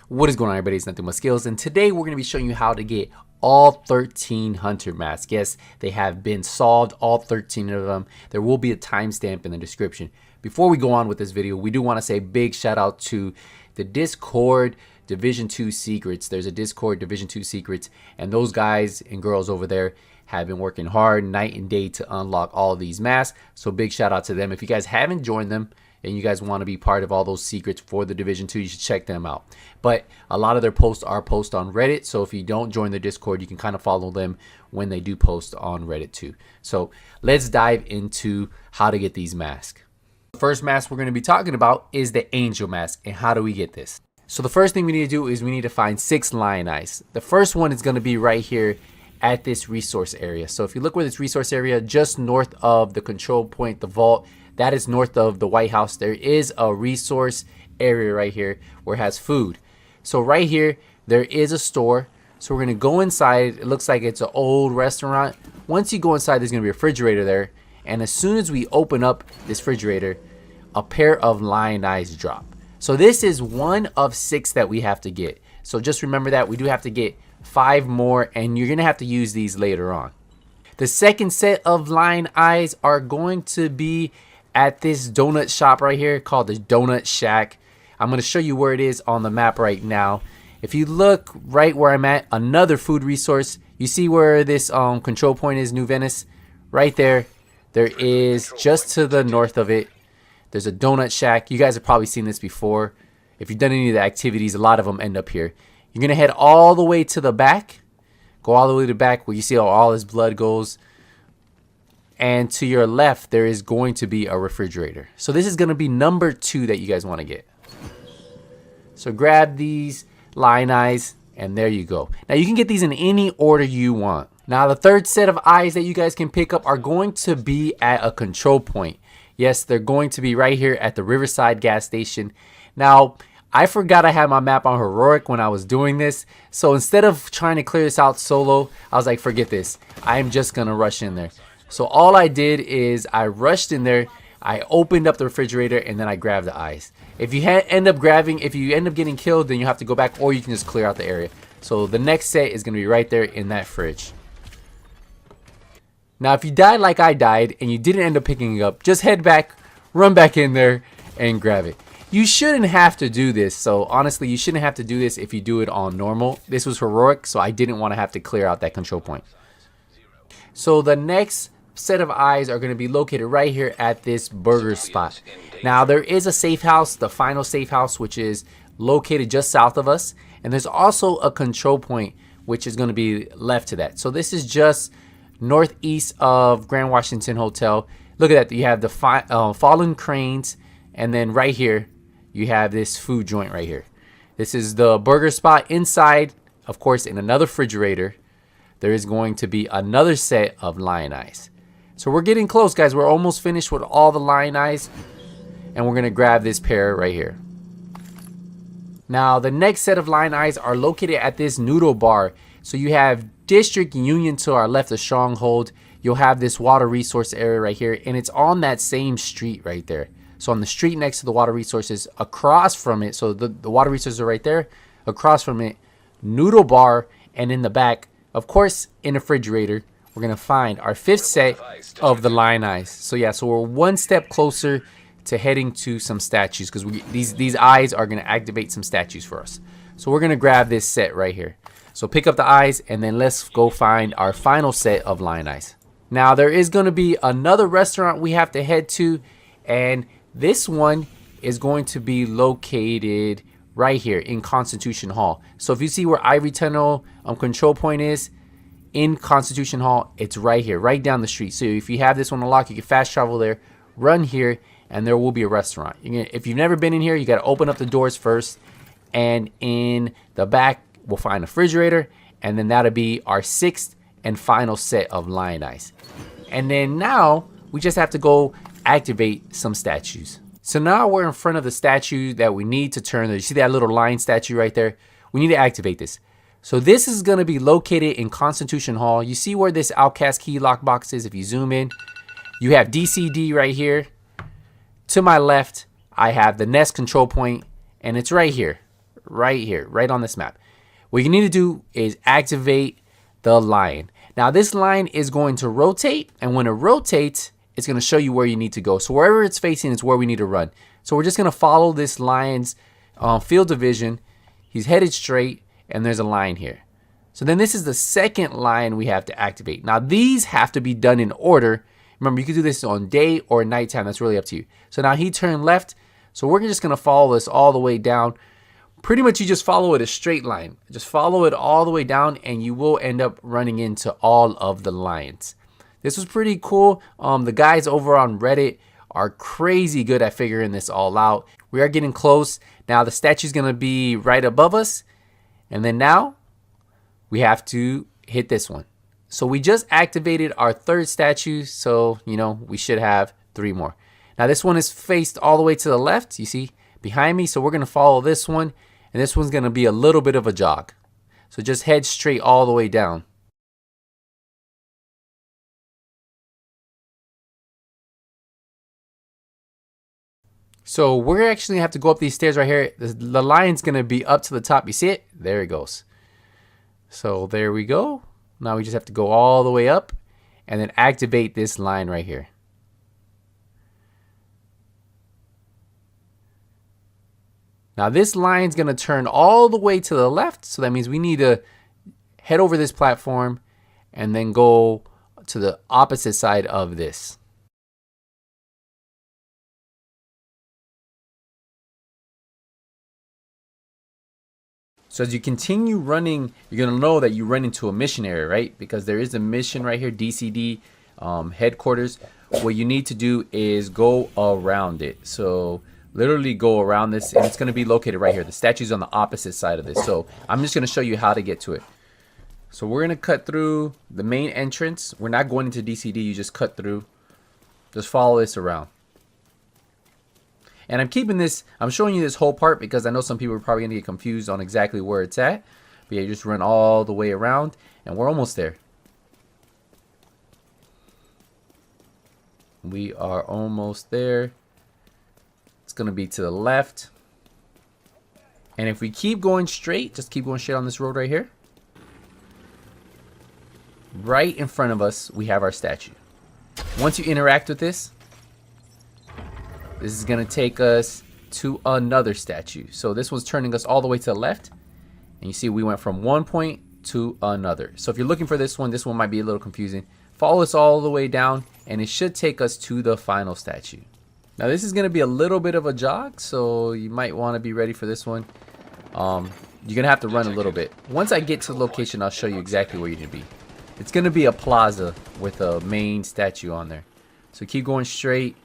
What is going on, everybody? It's Nothing But Skills, and today we're going to be showing you how to get all 13 hunter masks. Yes, they have been solved, all 13 of them. There will be a timestamp in the description. Before we go on with this video, we do want to say a big shout out to the Discord Division 2 Secrets. There's a Discord Division 2 Secrets, and those guys and girls over there have been working hard night and day to unlock all these masks. So big shout out to them. If you guys haven't joined them, and you guys want to be part of all those secrets for the Division 2, you should check them out. But a lot of their posts are posted on Reddit, so if you don't join the Discord, you can kind of follow them when they do post on Reddit too. So let's dive into how to get these masks. The first mask we're going to be talking about is the Angel Mask, and how do we get this? So the first thing we need to do is we need to find 6 lion eyes. The first one is going to be right here at this resource area. So if you look where this resource area, just north of the control point, the vault, that is north of the White House, there is a resource area right here where it has food. So right here, there is a store. So we're gonna go inside. It looks like it's an old restaurant. Once you go inside, there's gonna be a refrigerator there. And as soon as we open up this refrigerator, a pair of lion eyes drop. So this is one of 6 that we have to get. So just remember that we do have to get 5 more, and you're gonna have to use these later on. The second set of lion eyes are going to be at this donut shop right here called the Donut Shack. I'm going to show you where it is on the map right now. If you look right where I'm at, another food resource, you see where this control point is, New Venice? Right there. There is, just to the north of it, there's a Donut Shack. You guys have probably seen this before. If you've done any of the activities, a lot of them end up here. You're going to head all the way to the back. Go all the way to the back where you see how all his blood goes. And to your left, there is going to be a refrigerator. So this is going to be number 2 that you guys want to get. So grab these lion eyes, and there you go. Now you can get these in any order you want. Now the third set of eyes that you guys can pick up are going to be at a control point. Yes, they're going to be right here at the Riverside gas station. Now, I forgot I had my map on heroic when I was doing this. So instead of trying to clear this out solo, I was like, forget this. I'm just going to rush in there. So all I did is I rushed in there, I opened up the refrigerator, and then I grabbed the eyes. If you end up getting killed, then you have to go back, or you can just clear out the area. So the next set is going to be right there in that fridge. Now if you died like I died and you didn't end up picking it up, just head back, run back in there, and grab it. You shouldn't have to do this. So honestly, you shouldn't have to do this if you do it on normal. This was heroic, so I didn't want to have to clear out that control point. So the next set of eyes are going to be located right here at this burger spot. Now there is a safe house, the final safe house, which is located just south of us, and there's also a control point which is going to be left to that. So this is just northeast of Grand Washington Hotel. Look at that, you have the fallen cranes, and then right here you have this food joint right here. This is the burger spot. Inside, of course, in another refrigerator, there is going to be another set of lion eyes. So we're getting close, guys. We're almost finished with all the lion eyes, and we're going to grab this pair right here. Now, the next set of lion eyes are located at this noodle bar. So you have District Union to our left, the Stronghold. You'll have this water resource area right here, and it's on that same street right there. So on the street next to the water resources, across from it, so the water resources are right there, across from it, noodle bar, and in the back, of course, in the refrigerator, we're going to find our 5th set of the lion eyes. So yeah, so we're one step closer to heading to some statues, because these eyes are going to activate some statues for us. So we're going to grab this set right here. So pick up the eyes, and then let's go find our final set of lion eyes. Now there is going to be another restaurant we have to head to, and this one is going to be located right here in Constitution Hall. So if you see where Ivory Tunnel control point is, in Constitution Hall, it's right here, right down the street. So if you have this one unlocked, you can fast travel there, run here, and there will be a restaurant. If you've never been in here, you got to open up the doors first, and in the back we'll find a refrigerator, and then that'll be our 6th and final set of lion eyes. And then now we just have to go activate some statues. So now we're in front of the statue that we need to turn. You see that little lion statue right there? We need to activate this. So this is going to be located in Constitution Hall. You see where this Outcast key lock box is? If you zoom in, you have DCD right here. To my left, I have the Nest control point, and it's right here. right here, right on this map. What you need to do is activate the line. Now this line is going to rotate, and when it rotates, it's going to show you where you need to go. So wherever it's facing is where we need to run. So we're just going to follow this line's field of vision. He's headed straight, and there's a line here. So then this is the second line we have to activate. Now these have to be done in order. Remember, you can do this on day or nighttime. That's really up to you. So now he turned left. So we're just going to follow this all the way down. Pretty much you just follow it a straight line. Just follow it all the way down, and you will end up running into all of the lines. This was pretty cool. The guys over on Reddit are crazy good at figuring this all out. We are getting close. Now the statue's going to be right above us. And then now we have to hit this one. So we just activated our third statue. So, you know, we should have 3 more. Now this one is faced all the way to the left. You see behind me. So we're going to follow this one. And this one's going to be a little bit of a jog. So just head straight all the way down. So we're actually going to have to go up these stairs right here. The line's going to be up to the top. You see it? There it goes. So there we go. Now we just have to go all the way up and then activate this line right here. Now this line's going to turn all the way to the left. So that means we need to head over this platform and then go to the opposite side of this. So as you continue running, you're going to know that you run into a mission area, right? Because there is a mission right here, DCD headquarters. What you need to do is go around it. So literally go around this, and it's going to be located right here. The statue's on the opposite side of this. So I'm just going to show you how to get to it. So we're going to cut through the main entrance. We're not going into DCD. You just cut through. Just follow this around. And I'm keeping this, I'm showing you this whole part because I know some people are probably going to get confused on exactly where it's at. But yeah, you just run all the way around, and we're almost there. We are almost there. It's going to be to the left. And if we keep going straight, just keep going straight on this road right here. Right in front of us, we have our statue. Once you interact with this, this is going to take us to another statue. So this one's turning us all the way to the left. And you see we went from one point to another. So if you're looking for this one might be a little confusing. Follow us all the way down, and it should take us to the final statue. Now this is going to be a little bit of a jog, so you might want to be ready for this one. You're going to have to run a little bit. Once I get to the location, I'll show you exactly where you need to be. It's going to be a plaza with a main statue on there. So keep going straight.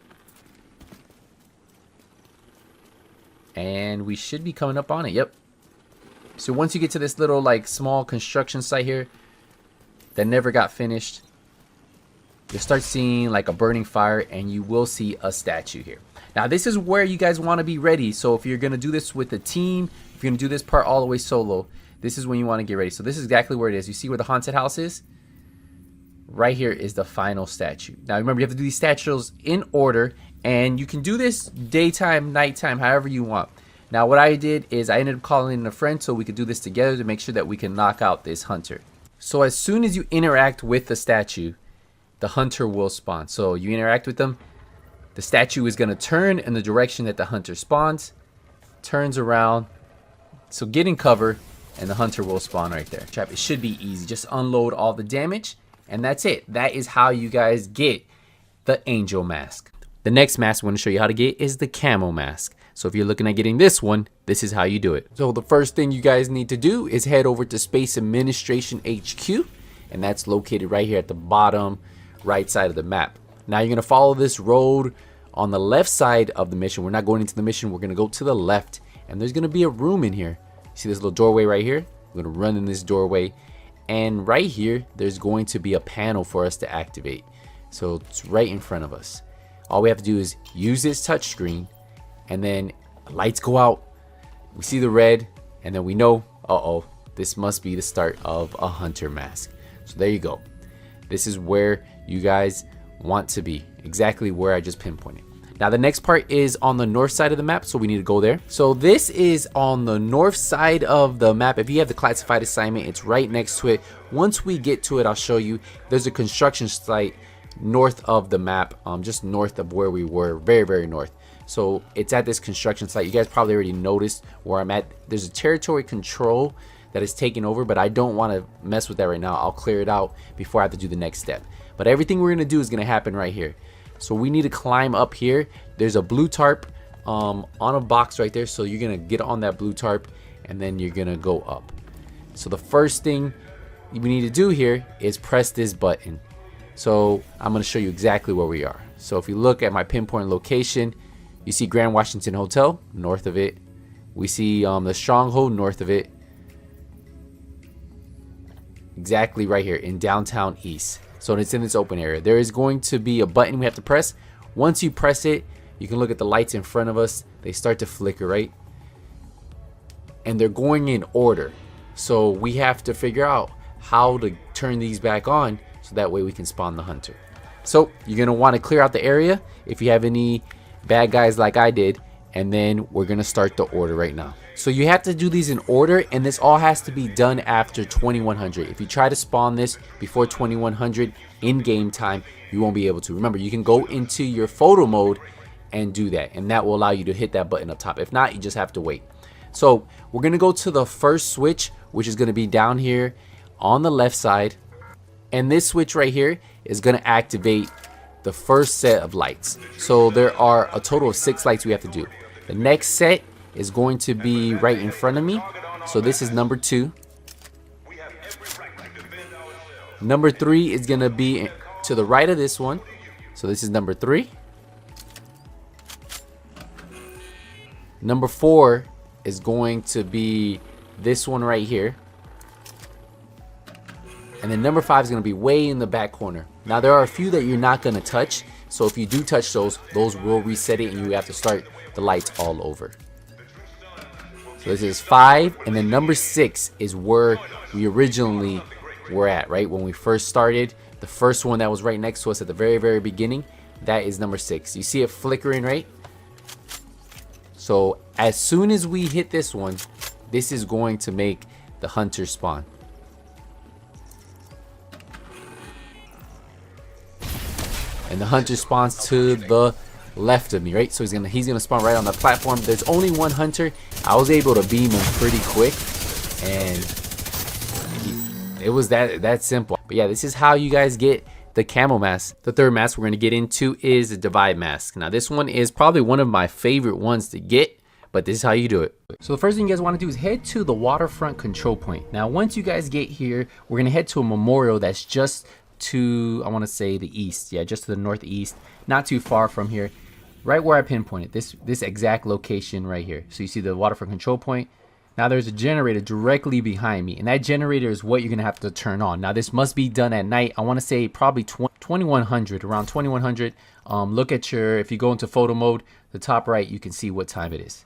And we should be coming up on it. Yep. So once you get to this little like small construction site here that never got finished, you'll start seeing like a burning fire, and you will see a statue here. Now this is where you guys want to be ready. So if you're going to do this with a team, if you're going to do this part all the way solo, this is when you want to get ready. So this is exactly where it is. You see where the haunted house is? Right here is the final statue. Now remember, you have to do these statues in order, and you can do this daytime, nighttime, however you want. Now what I did is I ended up calling in a friend so we could do this together to make sure that we can knock out this hunter. So as soon as you interact with the statue, the hunter will spawn. So you interact with them, the statue is going to turn in the direction that the hunter spawns, turns around, so get in cover, and the hunter will spawn right there. Trap, it should be easy. Just unload all the damage, and that's it. That is how you guys get the Angel Mask. The next mask I'm going to show you how to get is the Camo Mask. So if you're looking at getting this one, this is how you do it. So the first thing you guys need to do is head over to Space Administration HQ, and that's located right here at the bottom right side of the map. Now you're going to follow this road on the left side of the mission. We're not going into the mission. We're going to go to the left, and there's going to be a room in here. See this little doorway right here? We're going to run in this doorway, and right here there's going to be a panel for us to activate. So it's right in front of us. All we have to do is use this touch screen, and then lights go out. We see the red, and then we know, uh-oh, this must be the start of a hunter mask. So there you go. This is where you guys want to be, exactly where I just pinpointed. Now the next part is on the north side of the map, so we need to go there. So this is on the north side of the map. If you have the classified assignment, it's right next to it. Once we get to it, I'll show you. There's a construction site north of the map, just north of where we were, very, very north. So it's at this construction site. You guys probably already noticed where I'm at. There's a territory control that is taking over, but I don't want to mess with that right now. I'll clear it out before I have to do the next step. But everything we're going to do is going to happen right here. So we need to climb up here. There's a blue tarp on a box right there. So you're going to get on that blue tarp and then you're going to go up. So the first thing we need to do here is press this button. So I'm going to show you exactly where we are. So if you look at my pinpoint location, you see Grand Washington Hotel north of it. We see the Stronghold north of it. Exactly right here in downtown East. So it's in this open area. There is going to be a button we have to press. Once you press it, you can look at the lights in front of us. They start to flicker, right? And they're going in order. So we have to figure out how to turn these back on so that way we can spawn the hunter. So you're going to want to clear out the area if you have any bad guys like I did. And then we're going to start the order right now. So you have to do these in order, and this all has to be done after 2100. If you try to spawn this before 2100 in game time, you won't be able to. Remember, you can go into your photo mode and do that, and that will allow you to hit that button up top. If not, you just have to wait. So we're going to go to the first switch, which is going to be down here on the left side. And this switch right here is going to activate the first set of lights. So there are a total of 6 lights we have to do. The next set is going to be right in front of me. So this is number 2. Number 3 is going to be to the right of this one. So this is number 3. Number 4 is going to be this one right here. And then number 5 is going to be way in the back corner. Now there are a few that you're not going to touch. So if you do touch those will reset it and you have to start the lights all over. So this is 5, and then number 6 is where we originally were at, right? When we first started, the first one that was right next to us at the very, very beginning, that is number 6. You see it flickering, right? So as soon as we hit this one, this is going to make the hunter spawn. And the hunter spawns to the left of me, right? So he's gonna spawn right on the platform. There's only one hunter. I was able to beam him pretty quick, and it was that simple. But yeah, this is how you guys get the camo mask. The third mask we're gonna get into is the divide mask. Now this one is probably one of my favorite ones to get, but this is how you do it. So the first thing you guys want to do is head to the waterfront control point. Now once you guys get here, we're gonna head to a memorial that's just to, I want to say the east, yeah, just to the northeast, not too far from here, right where I pinpointed this exact location right here. So you see the waterfront control point. Now there's a generator directly behind me, and that generator is what you're gonna have to turn on. Now this must be done at night. I want to say probably 2100, around 2100. Look at your, if you go into photo mode, the top right, you can see what time it is.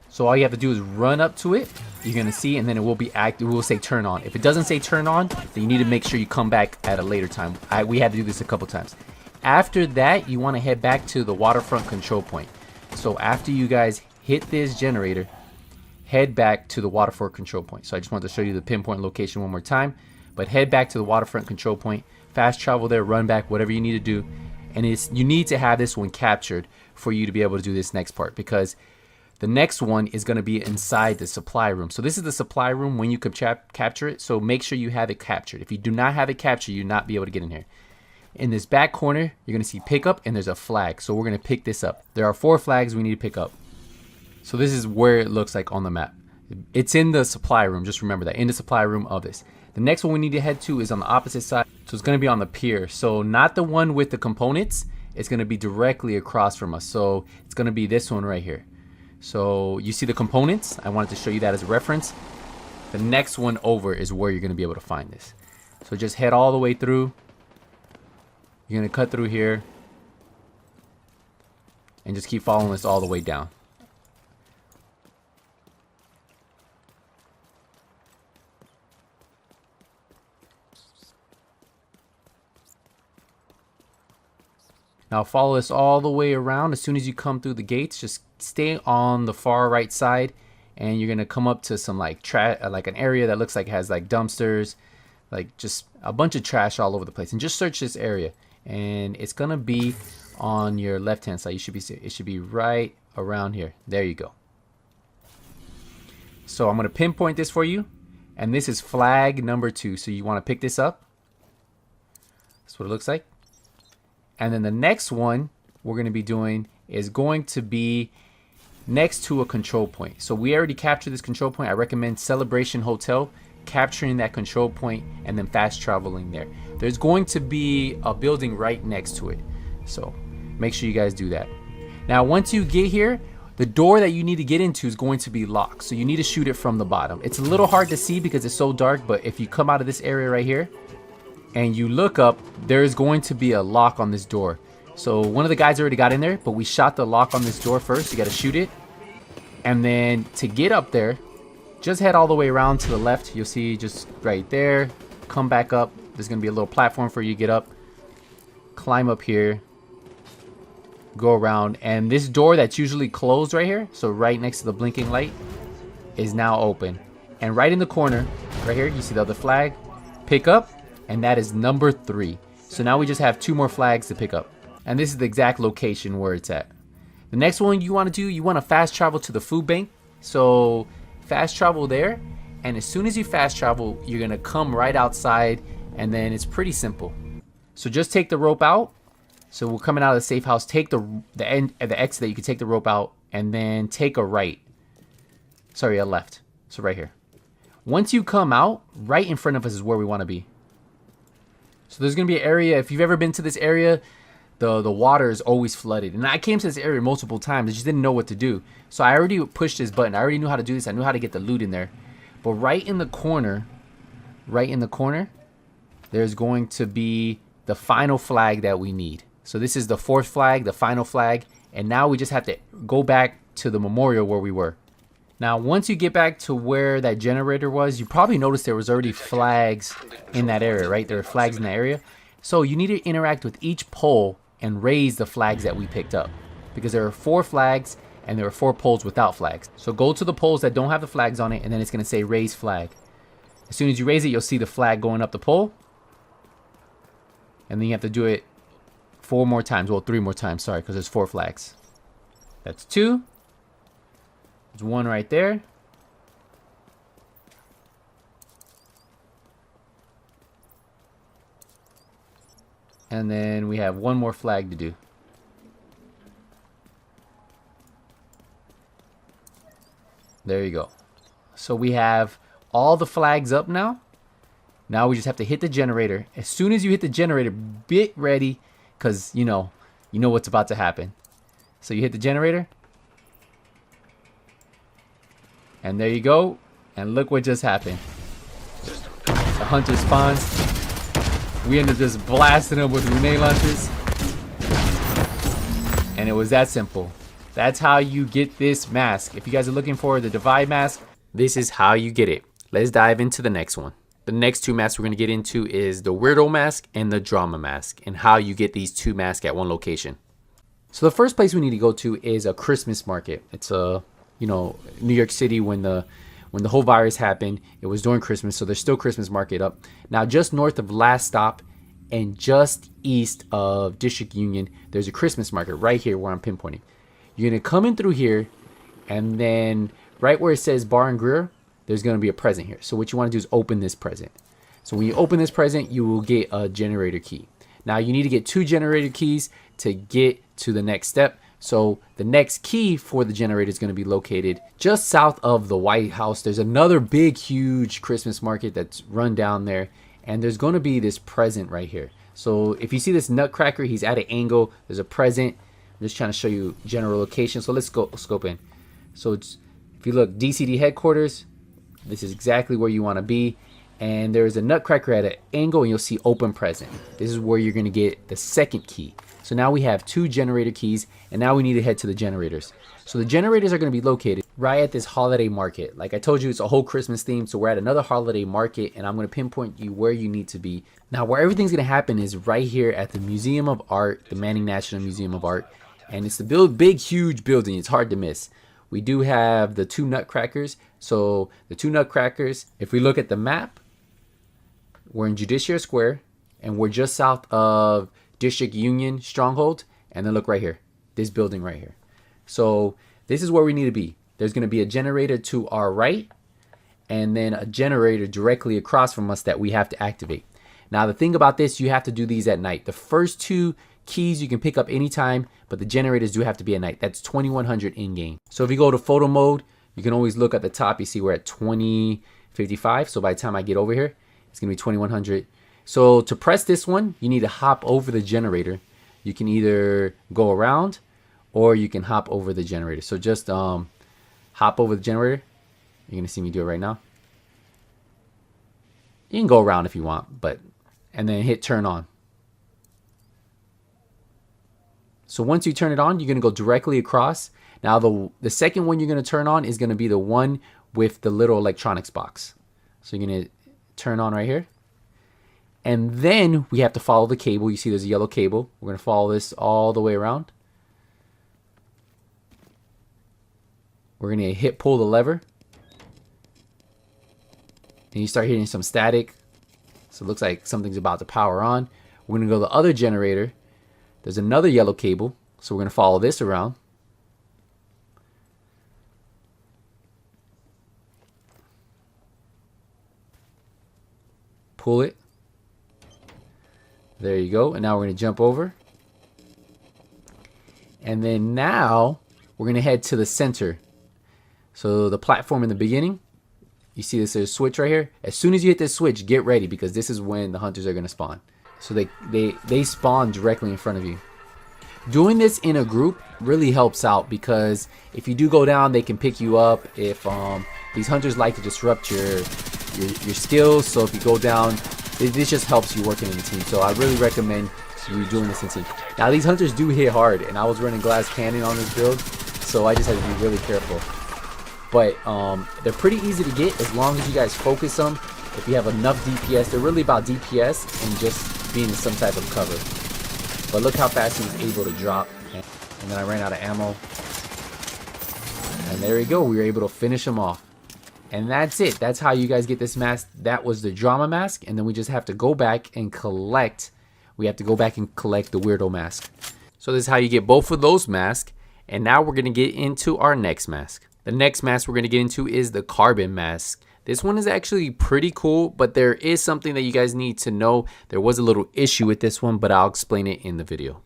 So all you have to do is run up to it. You're gonna see, and then it will be active. It will say turn on. If it doesn't say turn on, then you need to make sure you come back at a later time. We had to do this a couple times. After that, you want to head back to the waterfront control point. So after you guys hit this generator, head back to the waterfront control point. So I just wanted to show you the pinpoint location one more time. But head back to the waterfront control point. Fast travel there, run back, whatever you need to do. And you need to have this one captured for you to be able to do this next part, because the next one is going to be inside the supply room. So this is the supply room when you capture it. So make sure you have it captured. If you do not have it captured, you'll not be able to get in here. In this back corner, you're going to see pick up, and there's a flag. So we're going to pick this up. There are 4 flags we need to pick up. So this is where it looks like on the map. It's in the supply room. Just remember that, in the supply room of this. The next one we need to head to is on the opposite side. So it's going to be on the pier. So not the one with the components. It's going to be directly across from us. So it's going to be this one right here. So you see the components. I wanted to show you that as a reference. The next one over is where you're going to be able to find this. So just head all the way through. You're going to cut through here and just keep following this all the way down. Now follow us all the way around. As soon as you come through the gates, just stay on the far right side, and you're gonna come up to some like like an area that looks like it has like dumpsters, like just a bunch of trash all over the place. And just search this area, and it's gonna be on your left hand side. It should be right around here. There you go. So I'm gonna pinpoint this for you, and this is flag number 2. So you want to pick this up. That's what it looks like. And then the next one we're going to be doing is going to be next to a control point. So we already captured this control point. I recommend Celebration Hotel, capturing that control point and then fast traveling there. There's going to be a building right next to it. So make sure you guys do that. Now, once you get here, the door that you need to get into is going to be locked. So you need to shoot it from the bottom. It's a little hard to see because it's so dark, but if you come out of this area right here, and you look up, there is going to be a lock on this door. So one of the guys already got in there, but we shot the lock on this door first. You got to shoot it. And then to get up there, just head all the way around to the left. You'll see just right there. Come back up. There's going to be a little platform for you to get up. Climb up here. Go around. And this door that's usually closed right here, so right next to the blinking light, is now open. And right in the corner, right here, you see the other flag. Pick up. And that is number 3. So now we just have 2 more flags to pick up. And this is the exact location where it's at. The next one you want to do, you want to fast travel to the food bank. So fast travel there. And as soon as you fast travel, you're going to come right outside. And then it's pretty simple. So just take the rope out. So we're coming out of the safe house. Take the exit that you can take the rope out. And then take a right. Sorry, a left. So right here. Once you come out, right in front of us is where we want to be. So there's going to be an area, if you've ever been to this area, the water is always flooded. And I came to this area multiple times. I just didn't know what to do. So I already pushed this button. I already knew how to do this. I knew how to get the loot in there. But right in the corner, there's going to be the final flag that we need. So this is the 4th flag, the final flag. And now we just have to go back to the memorial where we were. Now, once you get back to where that generator was, you probably noticed there was already flags in that area, right? There are flags in that area. So you need to interact with each pole and raise the flags that we picked up. Because there are 4 flags and there are 4 poles without flags. So go to the poles that don't have the flags on it, and then it's going to say raise flag. As soon as you raise it, you'll see the flag going up the pole. And then you have to do it 4 more times. Well, 3 more times, sorry, because there's 4 flags. That's 2. There's 1 right there. And then we have 1 more flag to do. There you go. So we have all the flags up now. Now we just have to hit the generator. As soon as you hit the generator, get ready, because you know what's about to happen. So you hit the generator. And there you go. And look what just happened. The hunter spawns. We ended up just blasting them with grenade launchers. And it was that simple. That's how you get this mask. If you guys are looking for the Divide mask, this is how you get it. Let's dive into the next one. The next 2 masks we're going to get into is the Weirdo mask and the Drama mask, and how you get these 2 masks at one location. So the first place we need to go to is a Christmas market. It's a New York City, when the whole virus happened, it was during Christmas, so there's still Christmas market up. Now, just north of Last Stop and just east of District Union, there's a Christmas market right here where I'm pinpointing. You're going to come in through here, and then right where it says Bar and Grill, there's going to be a present here. So what you want to do is open this present. So when you open this present, you will get a generator key. Now, you need to get 2 generator keys to get to the next step. So the next key for the generator is going to be located just south of the White House. There's another big, huge Christmas market that's run down there. And there's going to be this present right here. So if you see this nutcracker, he's at an angle. There's a present. I'm just trying to show you general location. So let's go scope in. So if you look, DCD headquarters, this is exactly where you want to be. And there's a nutcracker at an angle, and you'll see open present. This is where you're going to get the second key. So now we have 2 generator keys, and now we need to head to the generators. So the generators are going to be located right at this holiday market. Like I told you, it's a whole Christmas theme, so we're at another holiday market, and I'm going to pinpoint you where you need to be. Now, where everything's going to happen is right here at the Museum of Art, the Manning National Museum of Art, and it's the big, huge building. It's hard to miss. We do have the two nutcrackers. So the two nutcrackers, if we look at the map, we're in Judiciary Square, and we're just south of District Union Stronghold. And then look right here, this building right here. So this is where we need to be. There's going to be a generator to our right, and then a generator directly across from us that we have to activate. Now the thing about this, you have to do these at night. The first two keys you can pick up anytime, but the generators do have to be at night. That's 2100 in game. So if you go to photo mode, you can always look at the top. You see we're at 2055. So by the time I get over here, it's gonna be 2100. So to press this one, you need to hop over the generator. You can either go around or you can hop over the generator. So just hop over the generator. You're gonna see me do it right now. You can go around if you want, and then hit turn on. So once you turn it on, you're going to go directly across. Now the second one you're going to turn on is going to be the one with the little electronics box. So you're going to turn on right here. And then we have to follow the cable. You see there's a yellow cable. We're going to follow this all the way around. We're going to pull the lever. And you start hearing some static. So it looks like something's about to power on. We're going to go to the other generator. There's another yellow cable, so we're going to follow this around. Pull it. There you go. And now we're going to jump over. And then now we're going to head to the center. So the platform in the beginning, you see this there's a switch right here. As soon as you hit this switch, get ready because this is when the hunters are going to spawn. So they spawn directly in front of you. Doing this in a group really helps out because if you do go down, they can pick you up. If these hunters like to disrupt your skills, so if you go down, this just helps you working in a team. So I really recommend you doing this in team. Now these hunters do hit hard, and I was running glass cannon on this build, so I just had to be really careful. But they're pretty easy to get as long as you guys focus them. If you have enough DPS, they're really about DPS and just being in some type of cover. But look how fast he was able to drop. And then I ran out of ammo. And there we go. We were able to finish him off. And that's it. That's how you guys get this mask. That was the drama mask. And then we just have to go back and collect. We have to go back and collect the weirdo mask. So this is how you get both of those masks. And now we're going to get into our next mask. The next mask we're going to get into is the carbon mask. This one is actually pretty cool, but there is something that you guys need to know. There was a little issue with this one, but I'll explain it in the video.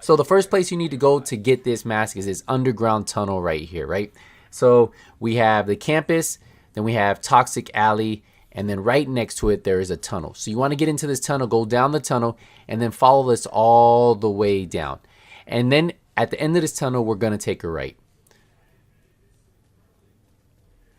So the first place you need to go to get this mask is this underground tunnel right here, right? So we have the campus, then we have Toxic Alley, and then right next to it, there is a tunnel. So you want to get into this tunnel, go down the tunnel, and then follow this all the way down. And then at the end of this tunnel, we're going to take a right.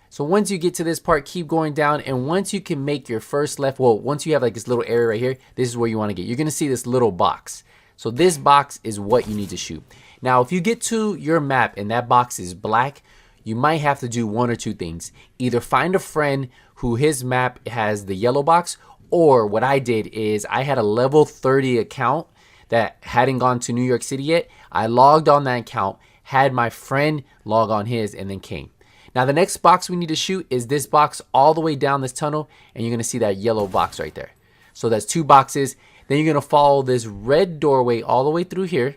So once you get to this part, keep going down, and once you can make your first left, well, once you have like this little area right here, this is where you want to get. You're going to see this little box. So this box is what you need to shoot. Now, if you get to your map and that box is black, you might have to do one or two things. Either find a friend who his map has the yellow box, or what I did is I had a level 30 account that hadn't gone to New York City yet. I logged on that account, had my friend log on his, and then came. Now the next box we need to shoot is this box all the way down this tunnel, and you're gonna see that yellow box right there. So that's two boxes. Then you're gonna follow this red doorway all the way through here.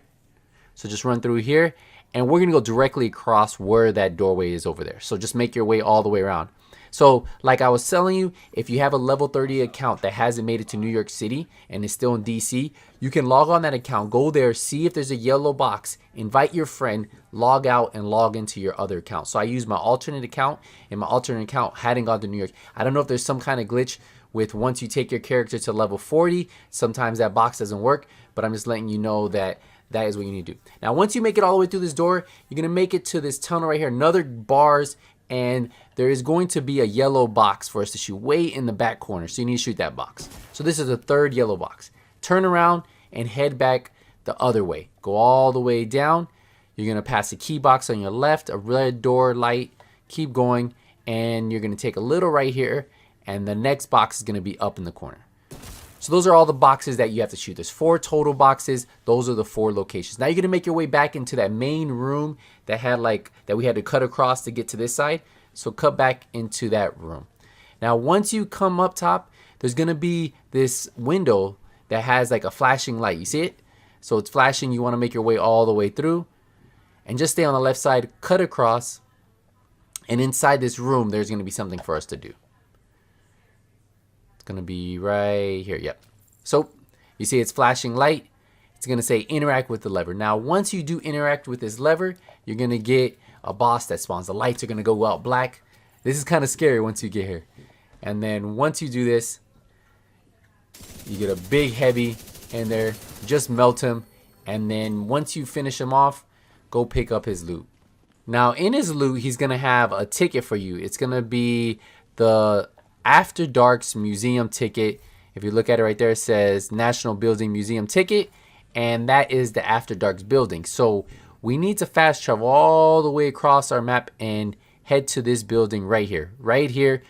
So just run through here, and we're gonna go directly across where that doorway is over there. So just make your way all the way around. So like I was telling you, if you have a level 30 account that hasn't made it to New York City and is still in DC, you can log on that account, go there, see if there's a yellow box, invite your friend, log out, and log into your other account. So I used my alternate account, and my alternate account hadn't gone to New York. I don't know if there's some kind of glitch with once you take your character to level 40, sometimes that box doesn't work, but I'm just letting you know that that is what you need to do. Now, once you make it all the way through this door, you're going to make it to this tunnel right here, another bars, and there is going to be a yellow box for us to shoot way in the back corner. So you need to shoot that box. So this is the third yellow box. Turn around and head back the other way. Go all the way down. You're going to pass a key box on your left, a red door light. keep going, and you're going to take a little right here, and the next box is going to be up in the corner. So those are all the boxes that you have to shoot. There's 4 total boxes. Those are the 4 locations. Now you're going to make your way back into that main room that had that we had to cut across to get to this side. So cut back into that room. Now once you come up top, there's going to be this window that has like a flashing light. You see it? So it's flashing. You want to make your way all the way through. And just stay on the left side, cut across. And inside this room, there's going to be something for us to do. It's going to be right here. Yep. So you see it's flashing light. It's going to say interact with the lever. Now, once you do interact with this lever, you're going to get a boss that spawns. The lights are going to go out black. This is kind of scary once you get here. And then once you do this, you get a big heavy in there. Just melt him. And then once you finish him off, go pick up his loot. Now in his loot, he's going to have a ticket for you. It's going to be the After Darks Museum ticket. If you look at it right there, it says National Building Museum ticket. And that is the After Darks building. So we need to fast travel all the way across our map and head to this building right here. Right here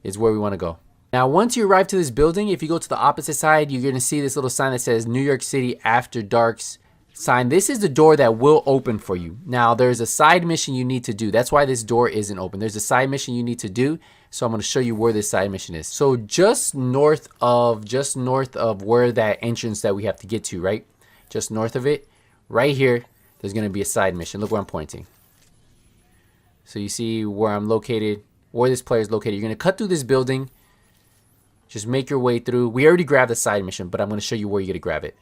is where we want to go. Now once you arrive to this building, if you go to the opposite side, you're going to see this little sign that says New York City After Darks sign. This is the door that will open for you. Now there's a side mission you need to do. That's why this door isn't open. There's a side mission you need to do. So I'm going to show you where this side mission is. So just north of where that entrance that we have to get to, right? Just north of it, right here, there's going to be a side mission. Look where I'm pointing. So you see where I'm located, where this player is located. You're going to cut through this building. Just make your way through. We already grabbed the side mission, but I'm going to show you where you're going to grab it.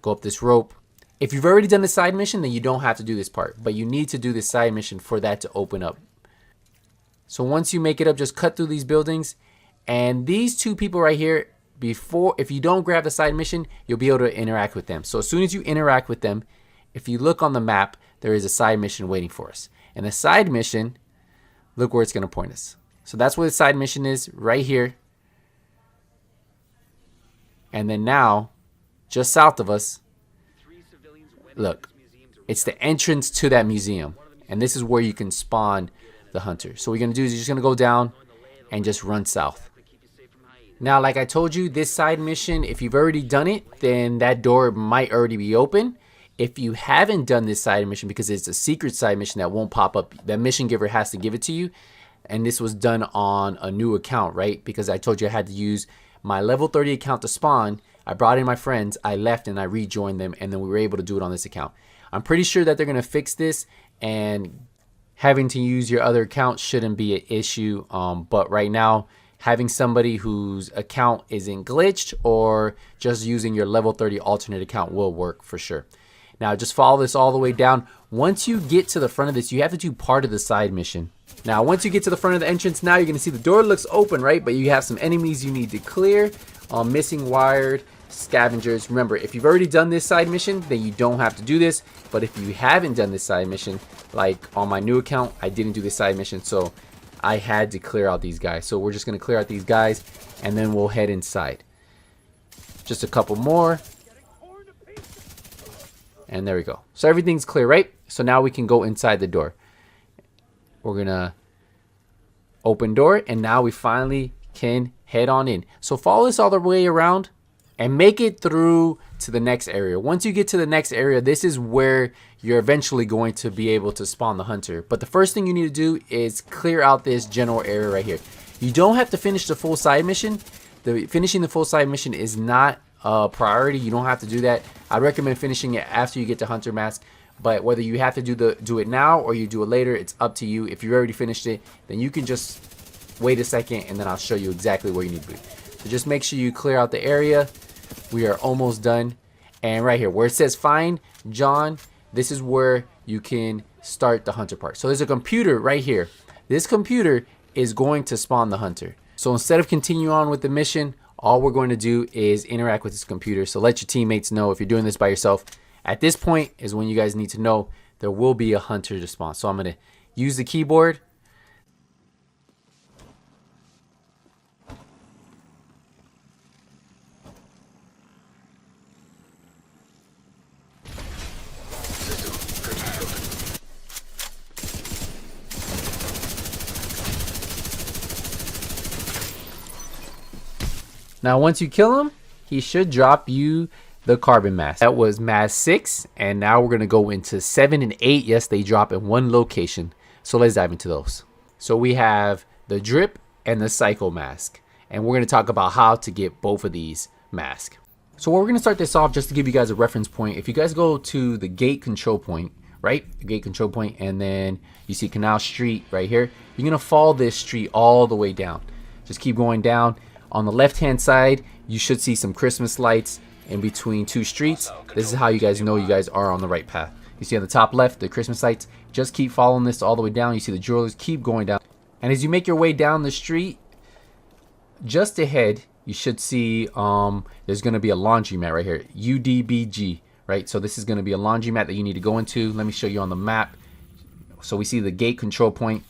Go up this rope. If you've already done the side mission, then you don't have to do this part. But you need to do this side mission for that to open up. So once you make it up, just cut through these buildings. And these 2 people right here, if you don't grab the side mission, you'll be able to interact with them. So as soon as you interact with them, if you look on the map, there is a side mission waiting for us. And the side mission, look where it's going to point us. So that's where the side mission is, right here. And then now, just south of us, look, it's the entrance to that museum. And this is where you can spawn the hunter. So what you're going to do is you're just going to go down and just run south. Now, like I told you, this side mission, if you've already done it, then that door might already be open. If you haven't done this side mission, because it's a secret side mission that won't pop up, that mission giver has to give it to you. And this was done on a new account, right? Because I told you I had to use my level 30 account to spawn. I brought in my friends, I left, and I rejoined them, and then we were able to do it on this account. I'm pretty sure that they're going to fix this, and having to use your other account shouldn't be an issue. But right now, having somebody whose account isn't glitched or just using your level 30 alternate account will work for sure. Now, just follow this all the way down. Once you get to the front of this, you have to do part of the side mission. Now, once you get to the front of the entrance, now you're going to see the door looks open, right? But you have some enemies you need to clear. Missing wired scavengers. Remember, if you've already done this side mission, then you don't have to do this. But if you haven't done this side mission, like on my new account, I didn't do this side mission, so I had to clear out these guys. So we're just going to clear out these guys, and then we'll head inside. Just a couple more. And there we go. So everything's clear, right? So now we can go inside the door. We're going to open door, and now we finally can head on in. So follow this all the way around and make it through to the next area. Once you get to the next area, this is where you're eventually going to be able to spawn the hunter. But the first thing you need to do is clear out this general area right here. You don't have to finish the full side mission. Finishing the full side mission is not a priority. You don't have to do that. I recommend finishing it after you get to Hunter Mask. But whether you have to do it now or you do it later, it's up to you. If you already finished it, then you can just wait a second, and then I'll show you exactly where you need to be. So just make sure you clear out the area. We are almost done. And right here where it says find John, this is where you can start the hunter part. So there's a computer right here. This computer is going to spawn the hunter. So instead of continue on with the mission, all we're going to do is interact with this computer. So let your teammates know if you're doing this by yourself. At this point is when you guys need to know there will be a hunter to spawn. So I'm going to use the keyboard. Now once you kill him, he should drop you the carbon mask. That was mask 6, and now we're going to go into 7 and 8. Yes, they drop in one location. So let's dive into those. So we have the drip and the psycho mask, and we're going to talk about how to get both of these masks. So we're going to start this off just to give you guys a reference point. If you guys go to the gate control point, right, the gate control point, and then you see Canal Street right here, you're going to follow this street all the way down. Just keep going down. On the left hand side, you should see some Christmas lights in between 2 streets. This is how you guys know you guys are on the right path. You see on the top left, the Christmas lights. Just keep following this all the way down. You see the jewelers, keep going down. And as you make your way down the street, just ahead, you should see there's going to be a laundromat right here, UDBG, right? So this is going to be a laundromat that you need to go into. Let me show you on the map. So we see the gate control point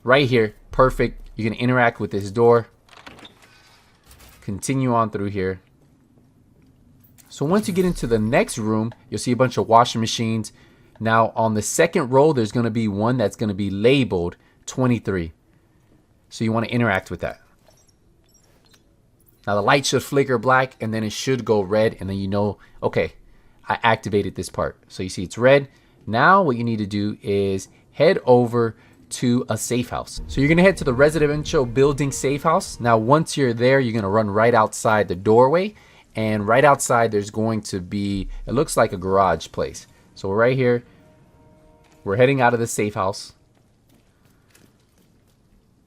right here. Perfect. You're going to interact with this door. Continue on through here. So once you get into the next room, you'll see a bunch of washing machines. Now on the second row, there's going to be one that's going to be labeled 23. So you want to interact with that. Now the light should flicker black, and then it should go red, and then you know, okay, I activated this part. So you see it's red. Now what you need to do is head over to a safe house. So you're going to head to the residential building safe house. Now once you're there, you're going to run right outside the doorway, and right outside there's going to be, it looks like a garage place. So right here, we're heading out of the safe house,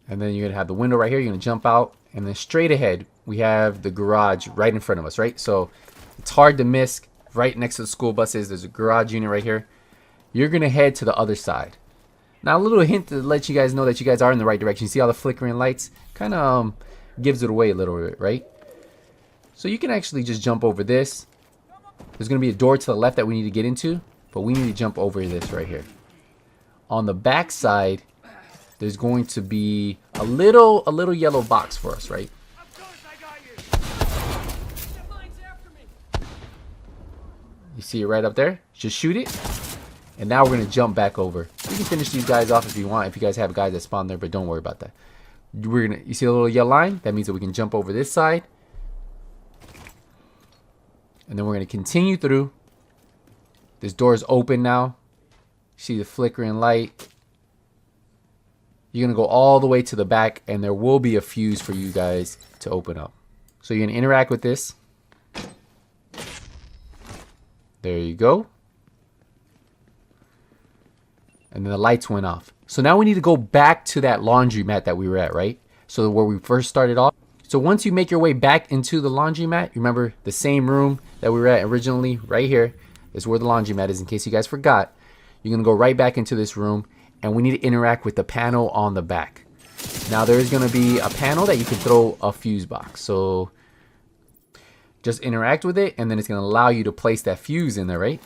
and then you're going to have the window right here. You're going to jump out, and then straight ahead we have the garage right in front of us, right? So it's hard to miss. Right next to the school buses, there's a garage unit right here. You're going to head to the other side. Now a little hint to let you guys know that you guys are in the right direction. You see all the flickering lights? Kind of gives it away a little bit, right? So you can actually just jump over this. There's going to be a door to the left that we need to get into, but we need to jump over this right here. On the back side, there's going to be a little yellow box for us, right? You see it right up there? Just shoot it. And now we're going to jump back over. You can finish these guys off if you want, if you guys have guys that spawn there, but don't worry about that. You see a little yellow line? That means that we can jump over this side. And then we're going to continue through. This door is open now. See the flickering light. You're going to go all the way to the back, and there will be a fuse for you guys to open up. So you're going to interact with this. There you go. And then the lights went off. So now we need to go back to that laundromat that we were at, right? So where we first started off. So once you make your way back into the laundromat, remember the same room that we were at originally, right here is where the laundromat is, in case you guys forgot. You're going to go right back into this room, and we need to interact with the panel on the back. Now there is going to be a panel that you can throw a fuse box. So just interact with it, and then it's going to allow you to place that fuse in there, right?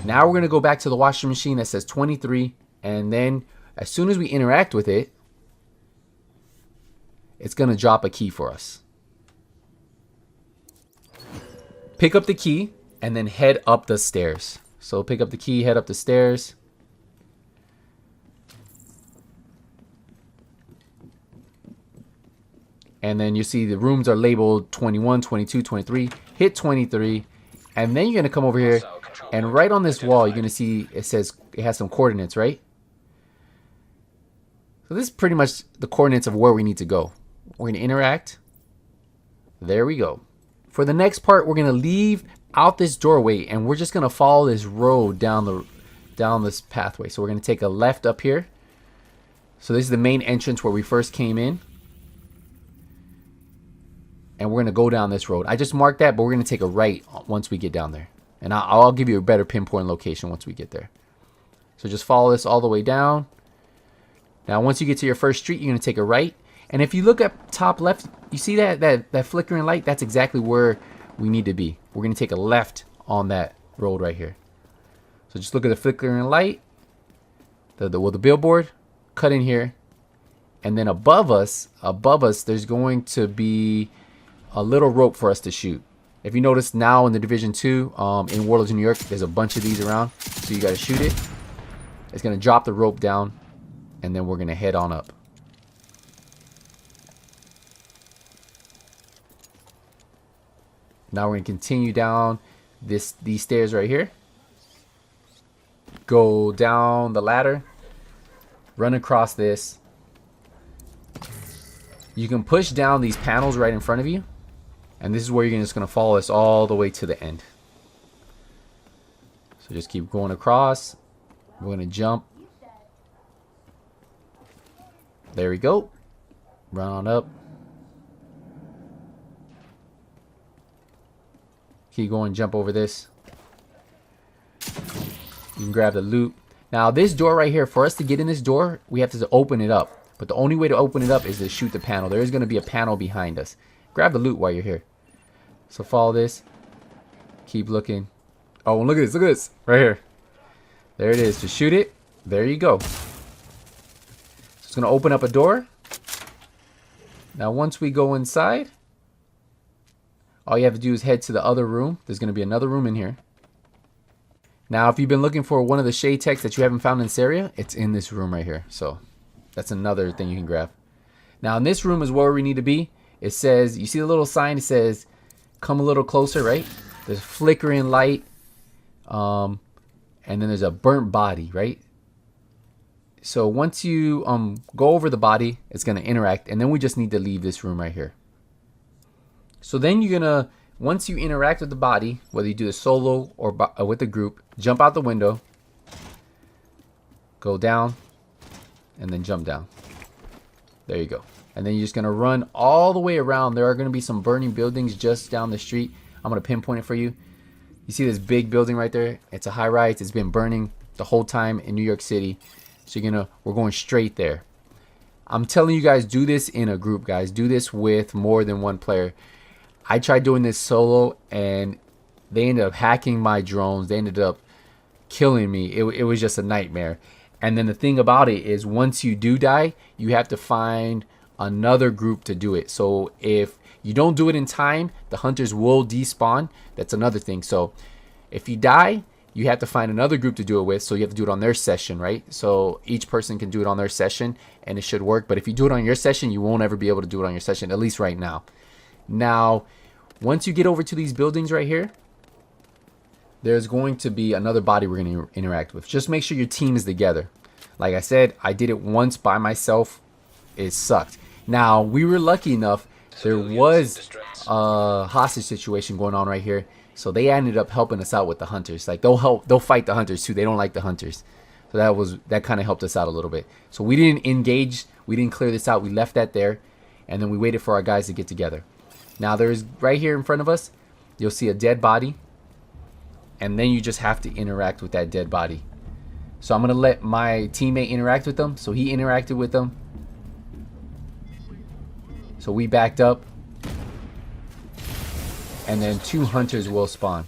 Now we're going to go back to the washing machine that says 23, and then as soon as we interact with it, it's going to drop a key for us. Pick up the key and then head up the stairs. So pick up the key, head up the stairs. And then you see the rooms are labeled 21, 22, 23. Hit 23, and then you're going to come over here. And right on this wall, you're going to see it says it has some coordinates, right? So this is pretty much the coordinates of where we need to go. We're going to interact. There we go. For the next part, we're going to leave out this doorway, and we're just going to follow this road down this pathway. So we're going to take a left up here. So this is the main entrance where we first came in. And we're going to go down this road. I just marked that, but we're going to take a right once we get down there. And I'll give you a better pinpoint location once we get there. So just follow this all the way down. Now, once you get to your first street, you're going to take a right. And if you look up top left, you see that flickering light? That's exactly where we need to be. We're going to take a left on that road right here. So just look at the flickering light. The billboard. Cut in here. And then above us, there's going to be a little rope for us to shoot. If you notice now in the Division 2, in Warlords in New York, there's a bunch of these around. So you got to shoot it. It's going to drop the rope down, and then we're going to head on up. Now we're gonna continue down these stairs right here. Go down the ladder. Run across this. You can push down these panels right in front of you. And this is where you're just gonna follow us all the way to the end. So just keep going across. We're gonna jump. There we go. Run on up. Keep going, jump over this. You can grab the loot. Now this door right here, for us to get in this door, we have to open it up. But the only way to open it up is to shoot the panel. There is going to be a panel behind us. Grab the loot while you're here. So follow this. Keep looking. Oh, look at this. Look at this. Right here. There it is. Just shoot it. There you go. So it's going to open up a door. Now once we go inside, all you have to do is head to the other room. There's going to be another room in here. Now if you've been looking for one of the shade techs that you haven't found in this area, it's in this room right here. So that's another thing you can grab. Now in this room is where we need to be. It says, you see the little sign, it says come a little closer, right? There's flickering light, and then there's a burnt body, right? So once you go over the body, it's going to interact, and then we just need to leave this room right here. So then you're going to, once you interact with the body, whether you do it solo or with a group, jump out the window, go down, and then jump down. There you go. And then you're just going to run all the way around. There are going to be some burning buildings just down the street. I'm going to pinpoint it for you. You see this big building right there? It's a high rise. It's been burning the whole time in New York City. So we're going straight there. I'm telling you guys, do this in a group, guys. Do this with more than one player. I tried doing this solo and they ended up hacking my drones. They ended up killing me. It was just a nightmare. And then the thing about it is once you do die, you have to find another group to do it. So if you don't do it in time, the hunters will despawn. That's another thing. So if you die, you have to find another group to do it with. So you have to do it on their session, right? So each person can do it on their session and it should work. But if you do it on your session, you won't ever be able to do it on your session, at least right now. Now, once you get over to these buildings right here, there's going to be another body we're going to interact with. Just make sure your team is together. Like I said, I did it once by myself. It sucked. Now, we were lucky enough. There was a hostage situation going on right here. So they ended up helping us out with the hunters. Like they'll fight the hunters too. They don't like the hunters. So that kind of helped us out a little bit. So we didn't engage. We didn't clear this out. We left that there. And then we waited for our guys to get together. Now there's right here in front of us, you'll see a dead body. And then you just have to interact with that dead body. So I'm going to let my teammate interact with them. So he interacted with them. So we backed up. And then 2 hunters will spawn.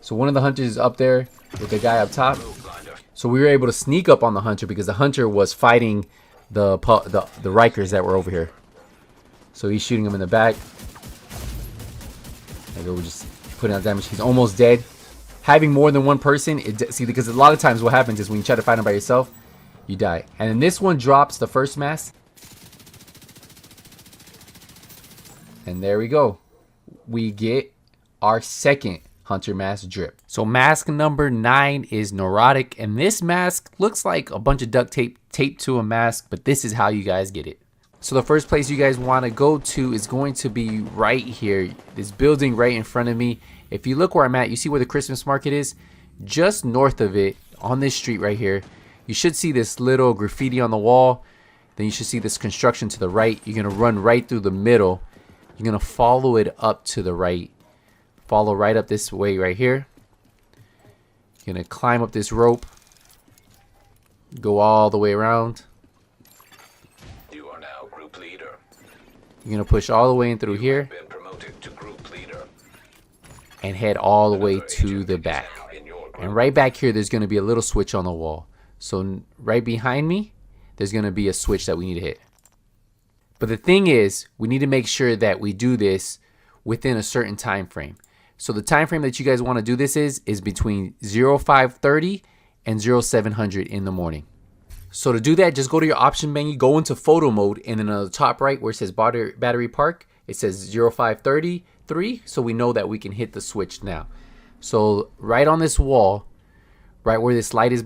So one of the hunters is up there with the guy up top. So we were able to sneak up on the hunter because the hunter was fighting the Rikers that were over here. So he's shooting him in the back. There we go, we're just putting out damage. He's almost dead. Having more than one person, see, because a lot of times what happens is when you try to fight him by yourself, you die. And then this one drops the first mask. And there we go. We get our second hunter mask drip. So mask number 9 is Neurotic. And this mask looks like a bunch of duct tape taped to a mask, but this is how you guys get it. So the first place you guys want to go to is going to be right here. This building right in front of me. If you look where I'm at, you see where the Christmas market is? Just north of it, on this street right here, you should see this little graffiti on the wall. Then you should see this construction to the right. You're going to run right through the middle. You're going to follow it up to the right. Follow right up this way right here. You're going to climb up this rope. Go all the way around. You are now group leader. You're going to push all the way in through here. Been promoted to group leader. And head all the way to the back. And right back here, there's going to be a little switch on the wall. So right behind me, there's going to be a switch that we need to hit. But the thing is, we need to make sure that we do this within a certain time frame. So the time frame that you guys want to do this is between 0530 and 0700 in the morning. So to do that, just go to your option menu, go into photo mode, and then on the top right where it says battery park, It says 0533, so we know that we can hit the switch now. So right on this wall, right where this light is,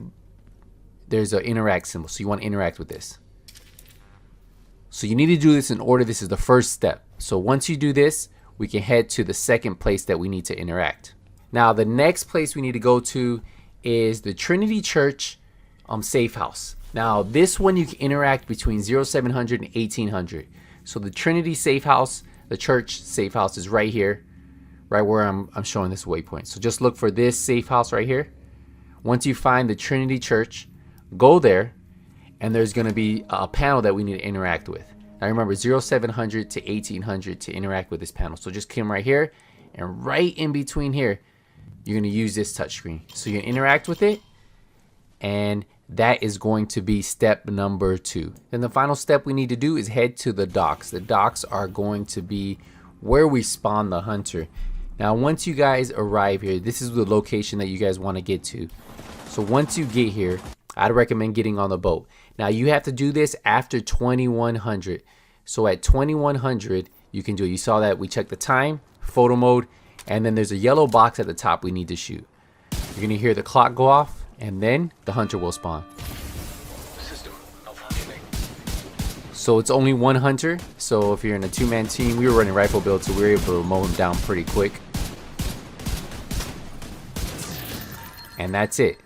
there's an interact symbol. So you want to interact with this. So you need to do this in order. This is the first step. So once you do this, we can head to the second place that we need to interact. Now the next place we need to go to is the Trinity Church safe house. Now this one you can interact between 0700 and 1800. So the Trinity safe house, the church safe house is right here, right where I'm showing this waypoint. So just look for this safe house right here. Once you find the Trinity Church, go there, and there's going to be a panel that we need to interact with. Now remember, 0700 to 1800 to interact with this panel. So just come right here, and right in between here, you're going to use this touchscreen. So you interact with it, and that is going to be step number 2. Then the final step we need to do is head to the docks. The docks are going to be where we spawn the hunter. Now once you guys arrive here, this is the location that you guys want to get to. So once you get here, I'd recommend getting on the boat. Now you have to do this after 2100. So at 2100 you can do it. You saw that we checked the time, photo mode, and then there's a yellow box at the top we need to shoot. You're gonna hear the clock go off, and then the hunter will spawn. System malfunctioning. So it's only one hunter. So if you're in a 2-man team, we were running rifle build, so we were able to mow him down pretty quick. And that's it.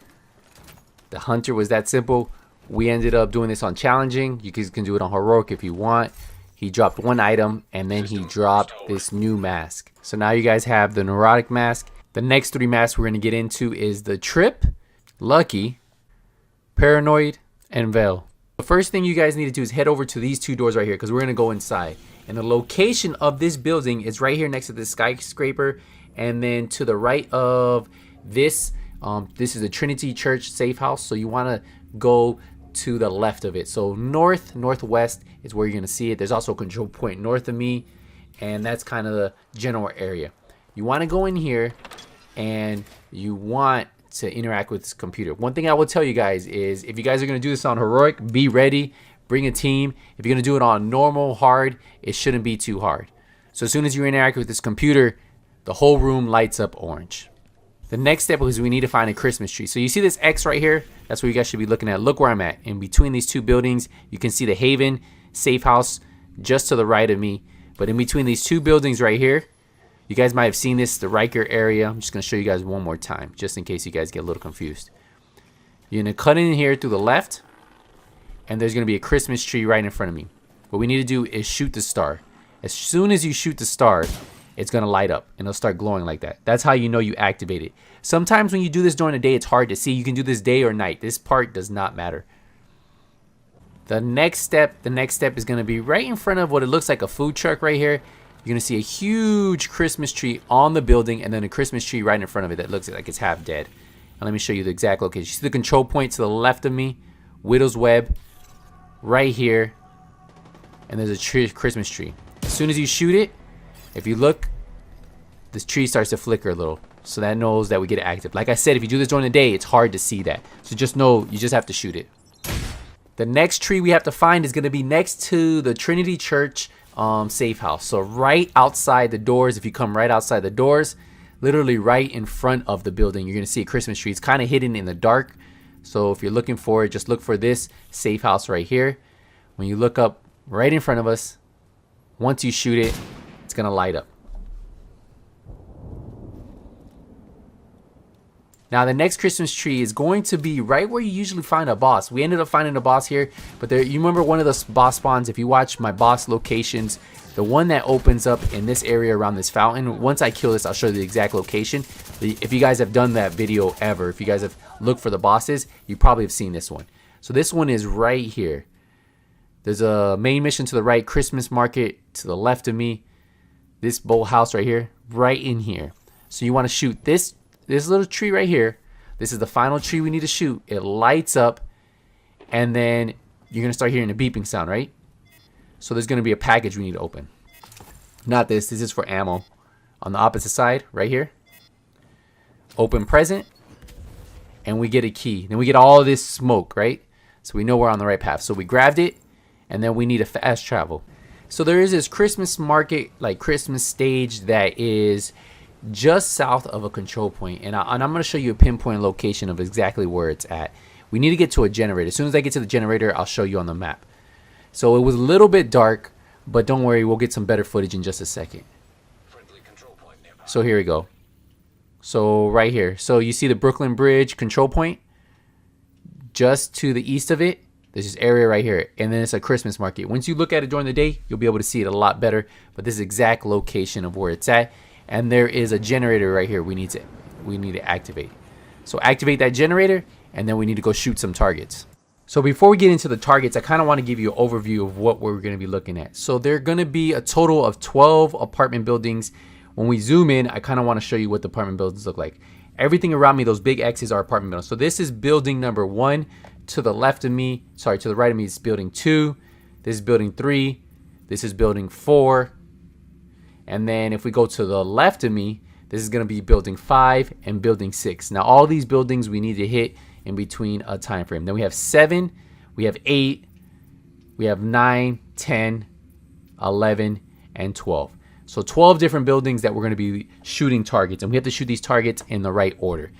The hunter was that simple. We ended up doing this on challenging. You guys can do it on heroic if you want. He dropped one item, and then he dropped this new mask. So now you guys have the Neurotic Mask. The next 3 masks we're going to get into is the Trip, Lucky, Paranoid, and Veil. The first thing you guys need to do is head over to these 2 doors right here, because we're going to go inside. And the location of this building is right here next to this skyscraper. And then to the right of this, this is the Trinity Church safe house. So you want to go to the left of it. So northwest is where you're going to see it. There's also a control point north of me, and that's kind of the general area. You want to go in here, and you want to interact with this computer. One thing I will tell you guys is, if you guys are going to do this on heroic, be ready, bring a team. If you're going to do it on normal, hard, it shouldn't be too hard. So as soon as you interact with this computer, the whole room lights up orange. The next step is we need to find a Christmas tree. So you see this X right here? That's what you guys should be looking at. Look where I'm at. In between these 2 buildings, you can see the Haven safe house just to the right of me. But in between these 2 buildings right here, you guys might have seen this, the Riker area. I'm just going to show you guys one more time, just in case you guys get a little confused. You're going to cut in here through the left, and there's going to be a Christmas tree right in front of me. What we need to do is shoot the star. As soon as you shoot the star, it's going to light up, and it'll start glowing like that. That's how you know you activate it. Sometimes when you do this during the day, it's hard to see. You can do this day or night. This part does not matter. The next step is going to be right in front of what it looks like a food truck right here. You're going to see a huge Christmas tree on the building, and then a Christmas tree right in front of it that looks like it's half dead. And let me show you the exact location. You see the control point to the left of me, Widow's Web, right here, and there's a Christmas tree. As soon as you shoot it, if you look, this tree starts to flicker a little. So that knows that we get it active. Like I said, if you do this during the day, it's hard to see that. So just know, you just have to shoot it. The next tree we have to find is going to be next to the Trinity Church safe house. So right outside the doors, if you come right outside the doors, literally right in front of the building, you're going to see a Christmas tree. It's kind of hidden in the dark. So if you're looking for it, just look for this safe house right here. When you look up right in front of us, once you shoot it, it's going to light up. Now the next Christmas tree is going to be right where you usually find a boss. We ended up finding a boss here, but there, you remember one of the boss spawns, if you watch my boss locations, the one that opens up in this area around this fountain, once I kill this, I'll show you the exact location. If you guys have done that video ever, if you guys have looked for the bosses, you probably have seen this one. So this one is right here. There's a main mission to the right, Christmas market to the left of me, this bowl house right here, right in here. So you want to shoot this little tree right here. This is the final tree we need to shoot. It lights up, and then you're going to start hearing a beeping sound, right? So there's going to be a package we need to open. Not this. This is for ammo. On the opposite side, right here. Open present, and we get a key. Then we get all this smoke, right? So we know we're on the right path. So we grabbed it, and then we need a fast travel. So there is this Christmas market, like Christmas stage, that is just south of a control point, and I'm going to show you a pinpoint location of exactly where it's at. We need to get to a generator. As soon as I get to the generator, I'll show you on the map. So it was a little bit dark, but don't worry, we'll get some better footage in just a second. So here we go. So right here. So you see the Brooklyn Bridge control point? Just to the east of it, there's this area right here. And then it's a Christmas market. Once you look at it during the day, you'll be able to see it a lot better. But this is exact location of where it's at. And there is a generator right here we need to activate. So activate that generator, and then we need to go shoot some targets. So before we get into the targets, I kind of want to give you an overview of what we're going to be looking at. So there are going to be a total of 12 apartment buildings. When we zoom in, I kind of want to show you what the apartment buildings look like. Everything around me, those big X's, are apartment buildings. So this is building number 1. To the left of me, sorry, to the right of me is building 2. This is building 3. This is building 4. And then if we go to the left of me, this is going to be building 5 and building 6. Now all these buildings we need to hit in between a time frame. Then we have 7, we have 8, we have 9, 10, 11, and 12. So 12 different buildings that we're going to be shooting targets, and we have to shoot these targets in the right order.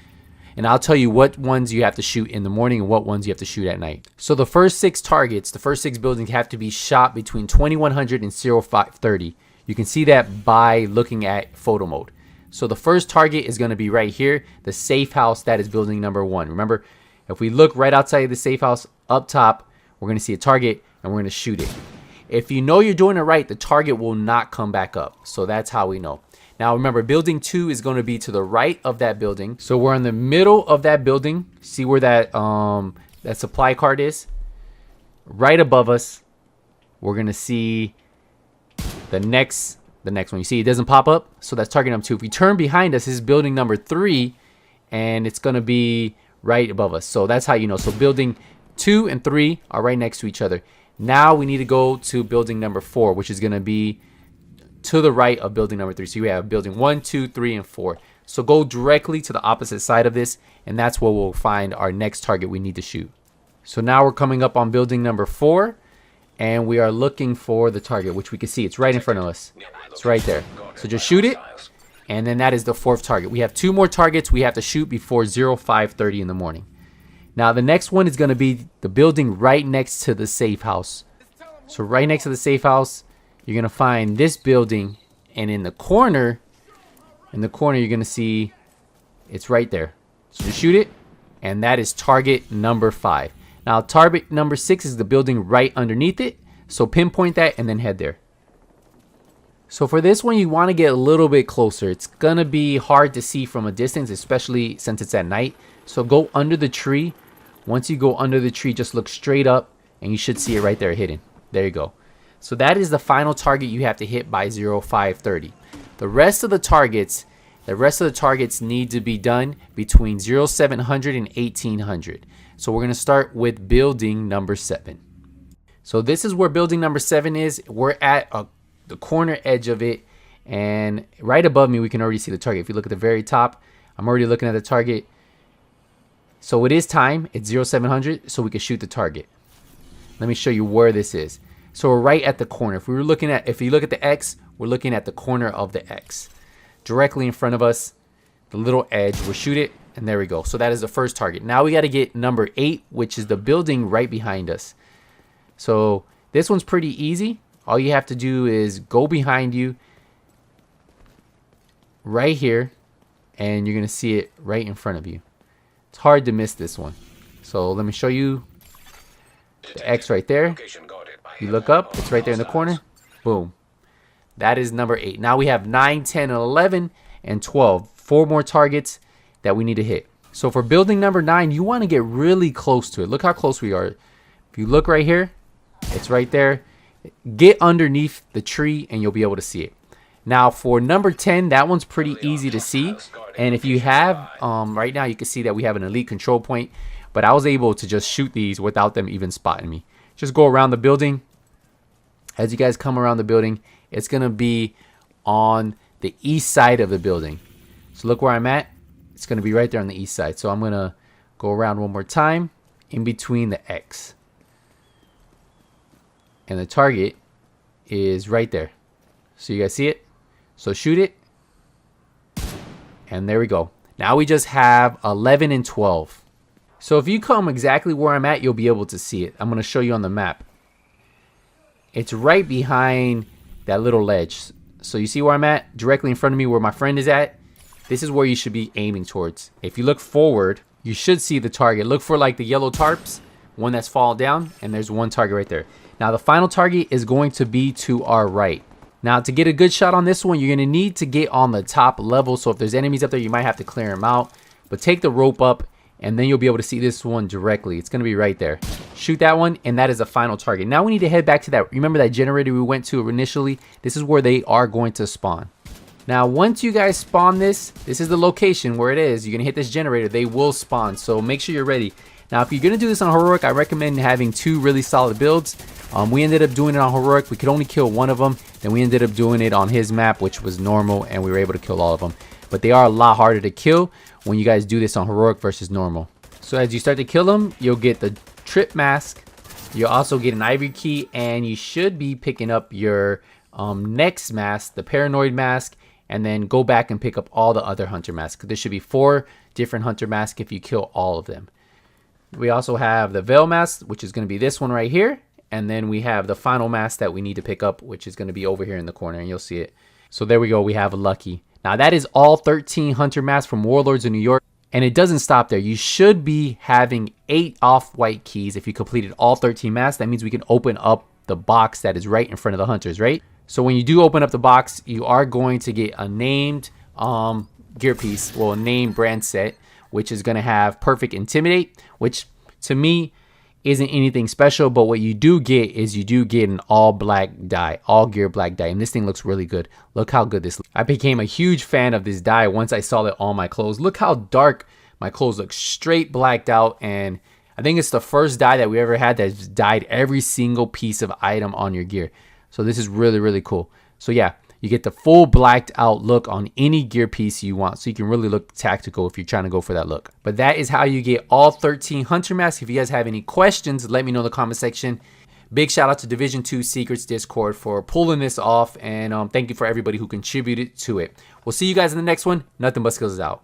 And I'll tell you what ones you have to shoot in the morning and what ones you have to shoot at night. So the first 6 targets, the first 6 buildings have to be shot between 2100 and 0530. You can see that by looking at photo mode. So the first target is going to be right here, the safe house. That is building number 1. Remember, if we look right outside the safe house up top, we're going to see a target and we're going to shoot it. If you know you're doing it right, the target will not come back up. So that's how we know. Now remember, building 2 is going to be to the right of that building. So we're in the middle of that building. See where that that supply cart is? Right above us, we're going to see the next one. You see it doesn't pop up? So that's target number 2. If we turn behind us, this is building number 3, and it's going to be right above us. So that's how you know. So building 2 and 3 are right next to each other. Now we need to go to building number 4, which is going to be to the right of building number 3. So you have building 1, 2, 3, and 4. So go directly to the opposite side of this, and that's where we'll find our next target we need to shoot. So now we're coming up on building number 4, and we are looking for the target, which we can see. It's right in front of us. It's right there. So just shoot it, and then that is the 4th target. We have 2 more targets we have to shoot before 0530 in the morning. Now the next one is going to be the building right next to the safe house. So right next to the safe house, you're going to find this building, and in the corner you're going to see it's right there. So just shoot it, and that is target number 5. Now target number 6 is the building right underneath it. So pinpoint that and then head there. So for this one, you want to get a little bit closer. It's going to be hard to see from a distance, especially since it's at night. So go under the tree. Once you go under the tree, just look straight up, and you should see it right there hidden. There you go. So that is the final target you have to hit by 0530. The rest of the targets need to be done between 0700 and 1800. So we're going to start with building number 7. So this is where building number 7 is. We're at the corner edge of it, and right above me we can already see the target. If you look at the very top, I'm already looking at the target. So it is time. It's 0700, so we can shoot the target. Let me show you where this is. So we're right at the corner. If you look at the X, we're looking at the corner of the X. Directly in front of us, the little edge. We'll shoot it, and there we go. So that is the first target. Now we got to get number 8, which is the building right behind us. So this one's pretty easy. All you have to do is go behind you right here, and you're going to see it right in front of you. It's hard to miss this one. So let me show you the X right there. You look up, it's right there in the corner. Boom. That is number 8. Now we have 9, 10, 11, and 12. 4 more targets that we need to hit. So for building number 9, you want to get really close to it. Look how close we are. If you look right here, it's right there. Get underneath the tree and you'll be able to see it. Now for number 10, that one's pretty easy to see. And if you have, right now you can see that we have an elite control point. But I was able to just shoot these without them even spotting me. Just go around the building. As you guys come around the building, it's going to be on the east side of the building. So look where I'm at. It's going to be right there on the east side. So I'm going to go around one more time in between the X. And the target is right there. So you guys see it? So shoot it. And there we go. Now we just have 11 and 12. So if you come exactly where I'm at, you'll be able to see it. I'm going to show you on the map. It's right behind that little ledge. So you see where I'm at? Directly in front of me where my friend is at. This is where you should be aiming towards. If you look forward, you should see the target. Look for like the yellow tarps, one that's fallen down, and there's one target right there. Now the final target is going to be to our right. Now to get a good shot on this one, you're going to need to get on the top level. So if there's enemies up there, you might have to clear them out. But take the rope up and then you'll be able to see this one directly. It's going to be right there. Shoot that one, and that is the final target. Now we need to head back to that. Remember that generator we went to initially? This is where they are going to spawn. Now once you guys spawn this is the location where it is. You're going to hit this generator. They will spawn. So make sure you're ready. Now if you're going to do this on heroic, I recommend having 2 really solid builds. We ended up doing it on heroic. We could only kill one of them. Then we ended up doing it on his map, which was normal, and we were able to kill all of them. But they are a lot harder to kill when you guys do this on heroic versus normal. So as you start to kill them, you'll get the trip mask. You'll also get an ivory key, and you should be picking up your next mask, the paranoid mask, and then go back and pick up all the other hunter masks. There should be 4 different hunter masks if you kill all of them. We also have the veil mask, which is going to be this one right here. And then we have the final mask that we need to pick up, which is going to be over here in the corner, and you'll see it. So there we go. We have a lucky. Now that is all 13 hunter masks from Warlords in New York. And it doesn't stop there. You should be having 8 off-white keys if you completed all 13 masks. That means we can open up the box that is right in front of the hunters, right? So when you do open up the box, you are going to get a named gear piece, well, a named brand set, which is going to have perfect intimidate, which to me isn't anything special, but what you do get is you do get an all black die, all gear black die, and this thing looks really good. Look how good this looks. I became a huge fan of this die once I saw it on my clothes. Look how dark my clothes look, straight blacked out, and I think it's the first die that we ever had that's dyed every single piece of item on your gear. So this is really, really cool. So yeah, you get the full blacked out look on any gear piece you want. So you can really look tactical if you're trying to go for that look. But that is how you get all 13 hunter masks. If you guys have any questions, let me know in the comment section. Big shout out to Division 2 Secrets Discord for pulling this off. And thank you for everybody who contributed to it. We'll see you guys in the next one. Nothing but skills is out.